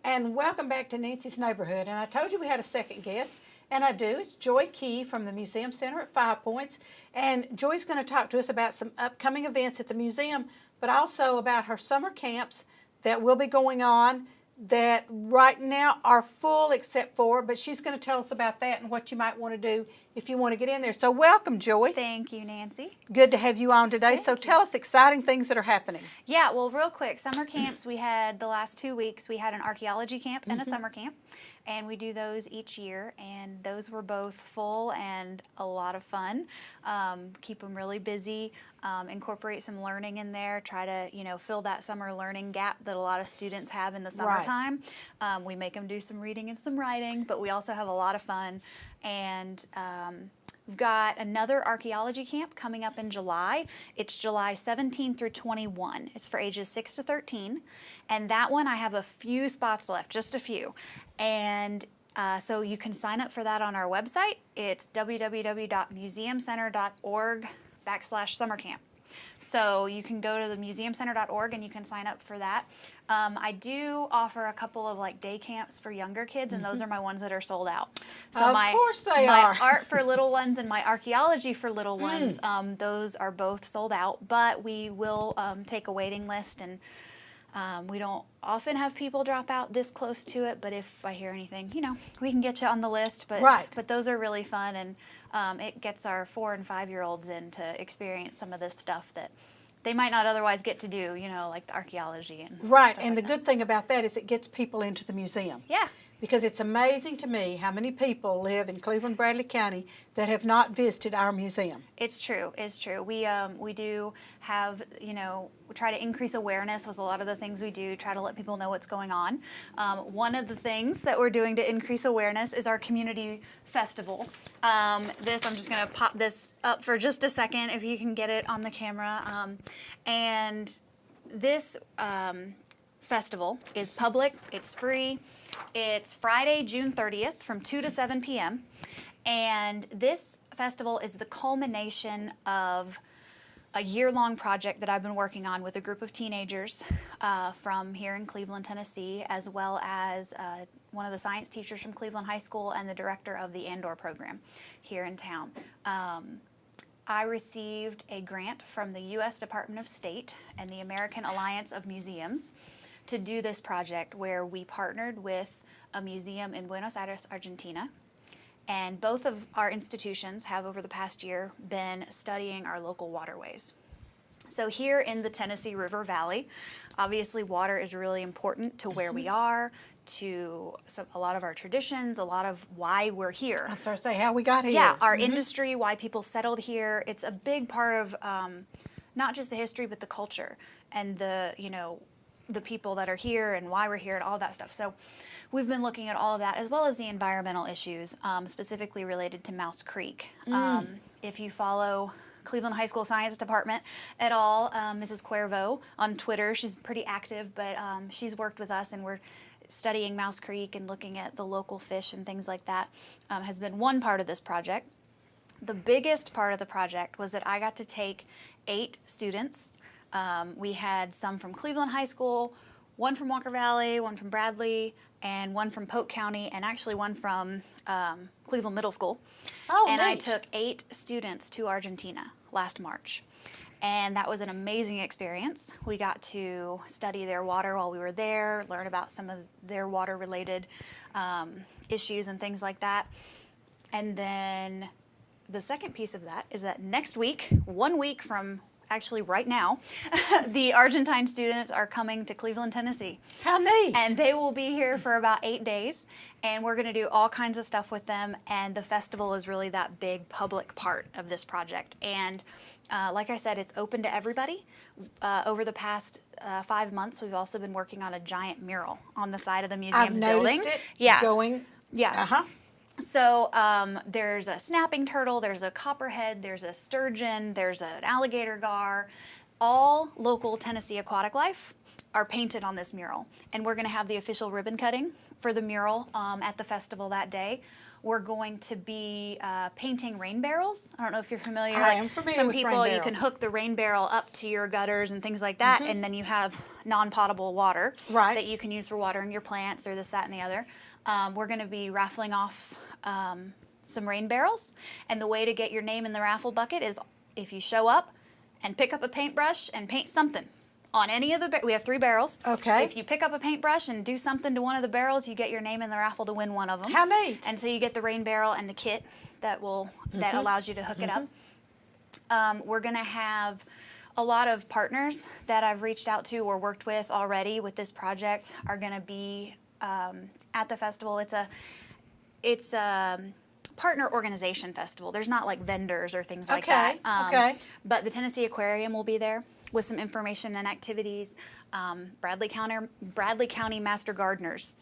And welcome back to Nancy's Neighborhood. And I told you we had a second guest, and I do. It's Joy Key from the Museum Center at 5 Points. And Joy's going to talk to us about some upcoming events at the museum, but also about her summer camps that will be going on that right now are full except for, but she's going to tell us about that and what you might want to do if you want to get in there. So welcome, Joy. Thank you, Nancy. Good to have you on today. So tell us exciting things that are happening. Yeah, well, real quick, summer camps, we had the last 2 weeks, we had an archaeology camp and a summer camp, and we do those each year, and those were both full and a lot of fun. Keep them really busy, incorporate some learning in there, try to, fill that summer learning gap that a lot of students have in the summertime. We make them do some reading and some writing, but we also have a lot of fun. And we've got another archaeology camp coming up in July. It's July 17 through 21. It's for ages 6 to 13. And that one I have a few spots left, just a few. And so you can sign up for that on our website. It's www.museumcenter.org/summer camp. So you can go to the museumcenter.org and you can sign up for that. I do offer a couple of day camps for younger kids, and those are my ones that are sold out. So of course they my are. art for little ones and my archaeology for little ones, those are both sold out, but we will take a waiting list, and we don't often have people drop out this close to it, but if I hear anything, we can get you on the list. But But those are really fun, and it gets our 4- and 5-year-olds in to experience some of this stuff that they might not otherwise get to do, like the archaeology and Right, stuff and like the that. good thing about that is it gets people into the museum. Yeah. Because it's amazing to me how many people live in Cleveland, Bradley County that have not visited our museum. It's true. It's true. We do have, we try to increase awareness with a lot of the things we do, try to let people know what's going on. One of the things that we're doing to increase awareness is our community festival. I'm just going to pop this up for just a second if you can get it on the camera. And this festival is public, it's free. It's Friday, June 30th from 2 to 7 p.m. And this festival is the culmination of a year-long project that I've been working on with a group of teenagers from here in Cleveland, Tennessee, as well as one of the science teachers from Cleveland High School and the director of the Andor program here in town. I received a grant from the U.S. Department of State and the American Alliance of Museums to do this project, where we partnered with a museum in Buenos Aires, Argentina, and both of our institutions have over the past year been studying our local waterways. So here in the Tennessee River Valley, obviously water is really important to where we are, to a lot of our traditions, a lot of why we're here. I started to say how we got here. Yeah, our industry, why people settled here. It's a big part of not just the history, but the culture and the people that are here and why we're here and all that stuff. So we've been looking at all of that, as well as the environmental issues, specifically related to Mouse Creek. If you follow Cleveland High School Science Department at all, Mrs. Cuervo on Twitter, she's pretty active, but she's worked with us, and we're studying Mouse Creek and looking at the local fish and things like that, has been one part of this project. The biggest part of the project was that I got to take 8 students. We had some from Cleveland High School, one from Walker Valley, one from Bradley, and one from Polk County, and actually one from Cleveland Middle School. Oh, and neat. I took 8 students to Argentina last March. And that was an amazing experience. We got to study their water while we were there, learn about some of their water-related issues and things like that. And then the second piece of that is that next week, 1 week from actually right now, the Argentine students are coming to Cleveland, Tennessee. How neat. And they will be here for about 8 days, and we're going to do all kinds of stuff with them, and the festival is really that big public part of this project. And like I said, it's open to everybody. Over the past 5 months, we've also been working on a giant mural on the side of the museum's building. I've noticed it Yeah. Yeah. So there's a snapping turtle, there's a copperhead, there's a sturgeon, there's an alligator gar, all local Tennessee aquatic life. are painted on this mural. And we're going to have the official ribbon cutting for the mural at the festival that day. We're going to be painting rain barrels. I don't know if you're familiar. I am familiar some with rain people, you barrels. can hook the rain barrel up to your gutters and things like that, and then you have non-potable water Right. that you can use for watering your plants or this, that, and the other. We're going to be raffling off some rain barrels, and the way to get your name in the raffle bucket is if you show up and pick up a paintbrush and paint something on any of the, we have 3 barrels. Okay. If you pick up a paintbrush and do something to one of the barrels, you get your name in the raffle to win one of them. How neat. And so you get the rain barrel and the kit that allows you to hook it up. We're going to have a lot of partners that I've reached out to or worked with already with this project are going to be at the festival. It's a partner organization festival. There's not like vendors or things like that. Okay. But the Tennessee Aquarium will be there with some information and activities. Bradley County Master Gardeners.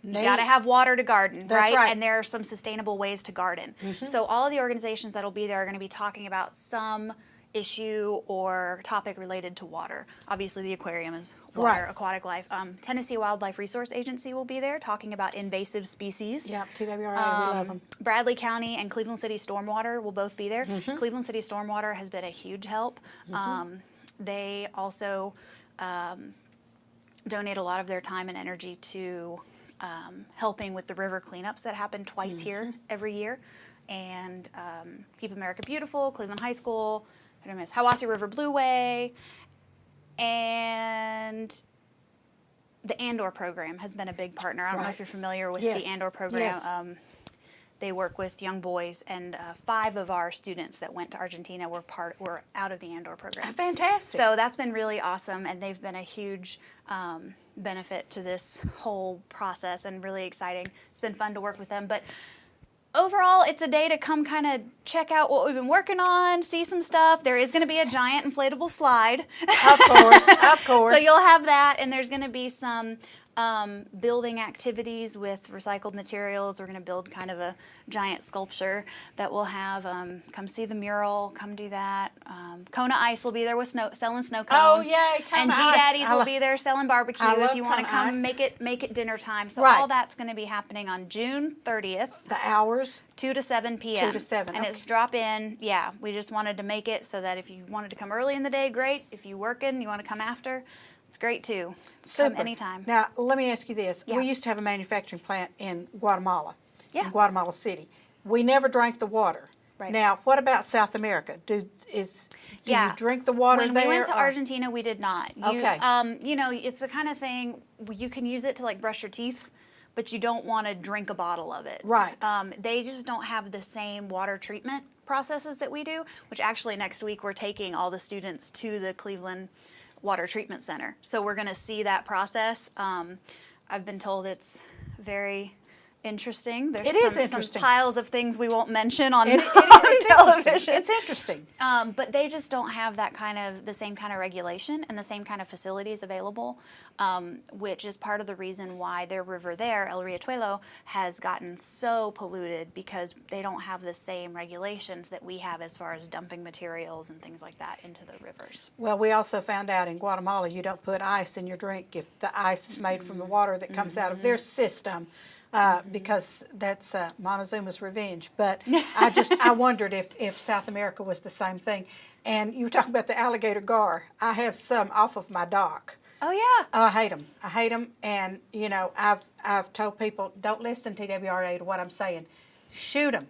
You got to have water to garden, That's right. And there are some sustainable ways to garden. So all of the organizations that'll be there are going to be talking about some issue or topic related to water. Obviously, the aquarium is water, Right. aquatic life. Tennessee Wildlife Resource Agency will be there talking about invasive species. Yeah, TWRA, we love them. Bradley County and Cleveland City Stormwater will both be there. Cleveland City Stormwater has been a huge help. They also donate a lot of their time and energy to helping with the river cleanups that happen twice here every year. And Keep America Beautiful, Cleveland High School, Hiwassee River Blueway, and the Andor program has been a big partner. I don't know if you're familiar with Yes. the Andor program. Yes. They work with young boys, and 5 of our students that went to Argentina were out of the Andor program. Fantastic. So that's been really awesome, and they've been a huge benefit to this whole process and really exciting. It's been fun to work with them, but overall, it's a day to come kind of check out what we've been working on, see some stuff. There is going to be a giant inflatable slide. Of course, of course. So you'll have that, and there's going to be some building activities with recycled materials. We're going to build kind of a giant sculpture that we'll have. Come see the mural. Come do that. Kona Ice will be there with selling snow cones. Oh, yay, Kona And G Ice. Daddies will be there selling barbecue I love if you want to Kona come Ice. make it dinner time. So Right. all that's going to be happening on June 30th. The hours. 2 to 7 p.m. 2 to 7, And it's drop in. Yeah, we just wanted to make it so that if you wanted to come early in the day, great. If you working, you want to come after, it's great too. Super. Come anytime. Now, let me ask you this. Yeah. We used to have a manufacturing plant in Guatemala, Yeah. in Guatemala City. We never drank the water. Right. Now, what about South America? Do Yeah. you drink the water When there? we went to or- Argentina, we did not. Okay. It's the kind of thing you can use it to like brush your teeth, but you don't want to drink a bottle of it. Right. They just don't have the same water treatment processes that we do, which actually next week we're taking all the students to the Cleveland Water Treatment Center. So we're going to see that process. I've been told it's very interesting. There's It is some interesting. piles of things we won't mention on, It on is television. interesting. It's interesting. But they just don't have the same kind of regulation and the same kind of facilities available, which is part of the reason why their river there, El Riachuelo, has gotten so polluted because they don't have the same regulations that we have as far as dumping materials and things like that into the rivers. Well, we also found out in Guatemala you don't put ice in your drink if the ice is made from the water that comes out of their system. Because that's Montezuma's revenge. But I wondered if South America was the same thing. And you were talking about the alligator gar. I have some off of my dock. Oh yeah. I hate them. I hate them. And I've told people, don't listen to TWRA to what I'm saying. Shoot them.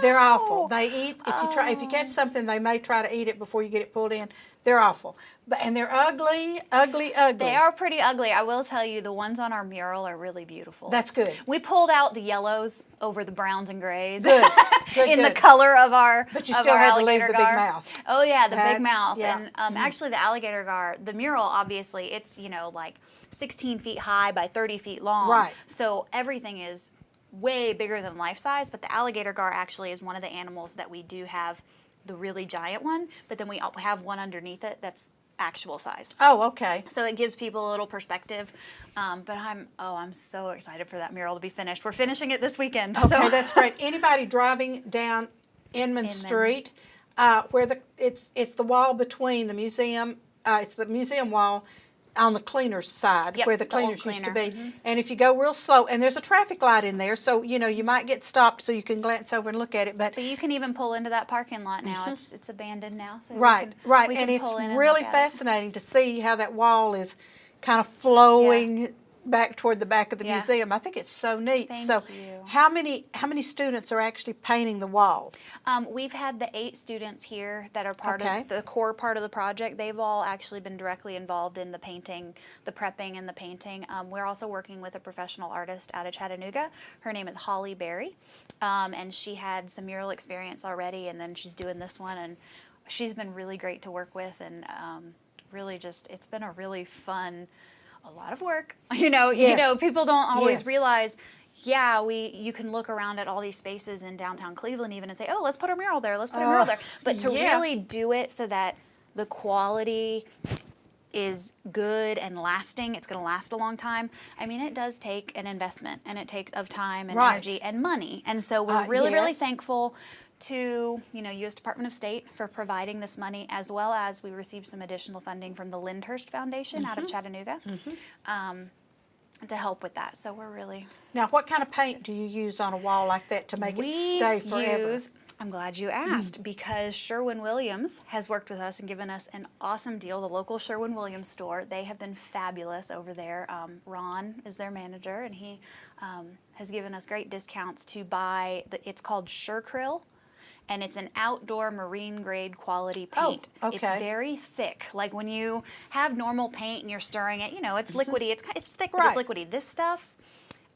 They're awful. They eat. If you catch something, they may try to eat it before you get it pulled in. They're awful. And they're ugly, ugly, ugly. They are pretty ugly. I will tell you, the ones on our mural are really beautiful. That's good. We pulled out the yellows over the browns and grays. Good. Good, in the good. color of our But you of still our had to leave alligator the big gar. mouth. Oh yeah, the That's- big mouth. yeah. And actually the alligator gar, the mural obviously it's like 16 feet high by 30 feet long. Right. So everything is way bigger than life size, but the alligator gar actually is one of the animals that we do have the really giant one, but then we have one underneath it that's actual size. Oh, okay. So it gives people a little perspective. But I'm so excited for that mural to be finished. We're finishing it this weekend. Okay, so. that's great. Anybody driving down Inman Street, where it's the wall between the museum, it's the museum wall on the cleaner's side, Yep, where the the old cleaners used to cleaner. be. And if you go real slow, and there's a traffic light in there, so you might get stopped, so you can glance over and look at it. But But you can even pull into that parking lot now. It's abandoned now, so right, we and can it's pull in and really look at it. fascinating to see how that wall is kind of flowing back toward the back of the Yeah. museum. I think it's so neat. Thank So, you. how many students are actually painting the wall? We've had the 8 students here that are part Okay. of the core part of the project. They've all actually been directly involved in the painting, the prepping and the painting. We're also working with a professional artist out of Chattanooga. Her name is Holly Berry, and she had some mural experience already, and then she's doing this one, and she's been really great to work with, and really just, it's been a really fun, a lot of work. Yes. People don't always Yes. realize, you can look around at all these spaces in downtown Cleveland even and say, oh, let's put a mural there, let's put a mural there. But to yeah. really do it so that the quality is good and lasting, it's going to last a long time. I mean, it does take an investment, and it takes of time and Right. energy and money. And so we're really yes. thankful to, U.S. Department of State for providing this money, as well as we received some additional funding from the Lyndhurst Foundation out of Chattanooga to help with that. So we're really... Now, what kind of paint do you use on a wall like that to make it stay forever? I'm glad you asked, because Sherwin-Williams has worked with us and given us an awesome deal. The local Sherwin-Williams store, they have been fabulous over there. Ron is their manager, and he has given us great discounts to buy, it's called Shercryl, and it's an outdoor marine grade quality paint. okay. It's very thick. Like when you have normal paint and you're stirring it, it's liquidy. It's thick, but Right. it's liquidy. This stuff,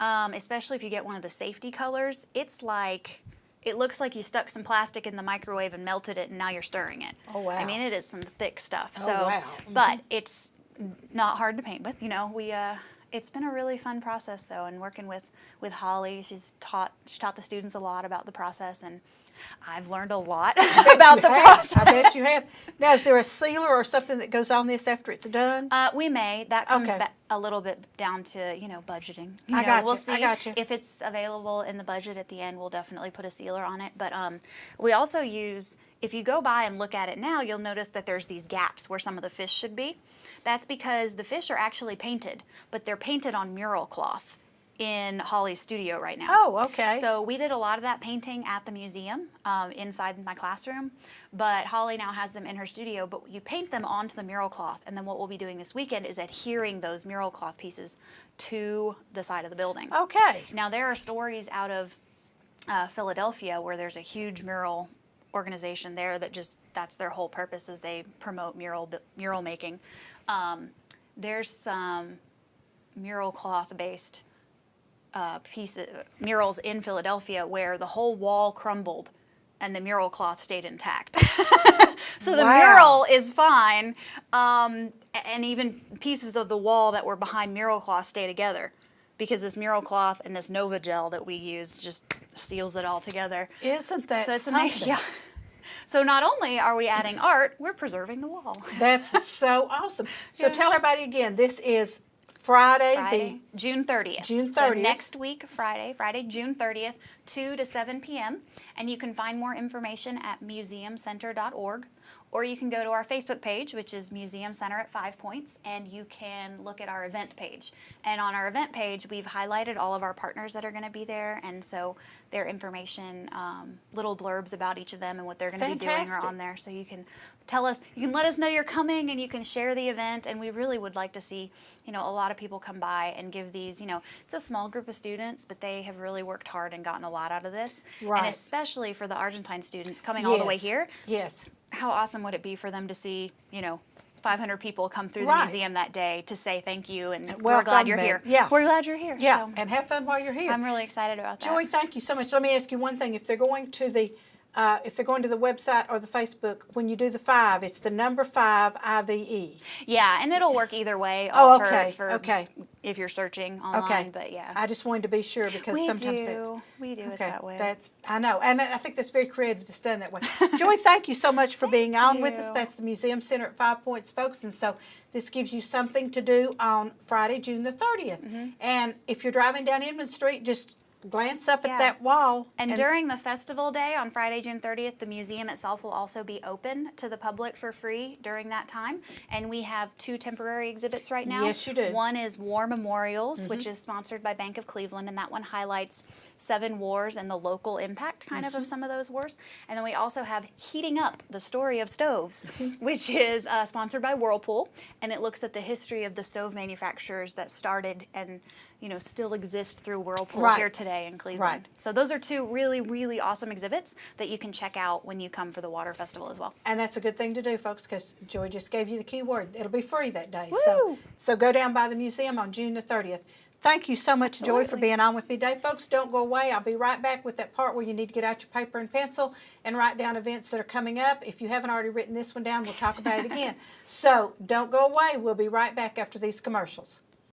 especially if you get one of the safety colors, it's like... It looks like you stuck some plastic in the microwave and melted it, and now you're stirring it. Oh, wow. I mean, it is some thick stuff. Oh, So, wow. but it's not hard to paint with. It's been a really fun process though, and working with Holly, she taught the students a lot about the process, and I've learned a lot about the process. I bet you have. Now, is there a sealer or something that goes on this after it's done? We may. That comes Okay. back a little bit down to, budgeting. I got We'll you. see I got you. if it's available in the budget at the end. We'll definitely put a sealer on it. But we also use, if you go by and look at it now, you'll notice that there's these gaps where some of the fish should be. That's because the fish are actually painted, but they're painted on mural cloth in Holly's studio right now. Oh, okay. So we did a lot of that painting at the museum inside my classroom, but Holly now has them in her studio, but you paint them onto the mural cloth, and then what we'll be doing this weekend is adhering those mural cloth pieces to the side of the building. Okay. Now there are stories out of Philadelphia where there's a huge mural organization there that that's their whole purpose, is they promote mural making. There's some mural cloth based murals in Philadelphia where the whole wall crumbled and the mural cloth stayed intact. So the Wow. mural is fine, and even pieces of the wall that were behind mural cloth stay together, because this mural cloth and this Nova gel that we use just seals it all together. Isn't that So it's something? amazing. Yeah. So not only are we adding art, we're preserving the wall. That's so awesome. So tell everybody again, this is Friday, June 30th. June So 30th. next week, Friday, June 30th, 2 to 7 p.m. And you can find more information at museumcenter.org, or you can go to our Facebook page, which is Museum Center at 5 Points, and you can look at our event page. And on our event page, we've highlighted all of our partners that are going to be there, and so their information, little blurbs about each of them and what they're going to be doing are Fantastic. on there. So you can tell us, you can let us know you're coming, and you can share the event, and we really would like to see, a lot of people come by and give these, it's a small group of students, but they have really worked hard and gotten a lot out of this. Right. And especially for the Argentine students coming all the way Yes. here, Yes. how awesome would it be for them to see, 500 people come through the Right. museum that day to say thank you, and we're welcome glad you're them. here. Yeah. We're glad you're here. Yeah, So and have fun while you're here. I'm really excited about that. Joy, thank you so much. Let me ask you one thing. If they're going to the website or the Facebook, when you do the 5, it's the number 5 IVE. Yeah, and it'll work either way. Oh, for, okay, for okay. If you're searching online, Okay. but yeah. I just wanted to be sure because we sometimes do it okay, that way. I know, and I think that's very creative. It's done that way. Joy, thank you so much for being on with us. you. That's the Museum Center at 5 Points, folks, and so this gives you something to do on Friday, June the 30th. Mm-hmm. And if you're driving down Inman Street, just glance up Yeah. at that wall. And during the festival day on Friday, June 30th, the museum itself will also be open to the public for free during that time. And we have 2 temporary exhibits right now. Yes, you do. One is War Memorials, which is sponsored by Bank of Cleveland, and that one highlights 7 wars and the local impact kind of some of those wars. And then we also have Heating Up, the Story of Stoves, which is sponsored by Whirlpool, and it looks at the history of the stove manufacturers that started and still exist through Whirlpool Right. here today in Cleveland. Right. So those are 2 really, really awesome exhibits that you can check out when you come for the Water Festival as well. And that's a good thing to do, folks, because Joy just gave you the key word. It'll be free that day. Woo! So go down by the museum on June the 30th. Thank you so much, Joy, for Absolutely. being on with me today. Folks, don't go away. I'll be right back with that part where you need to get out your paper and pencil and write down events that are coming up. If you haven't already written this one down, we'll talk about it again. So don't go away. We'll be right back after these commercials.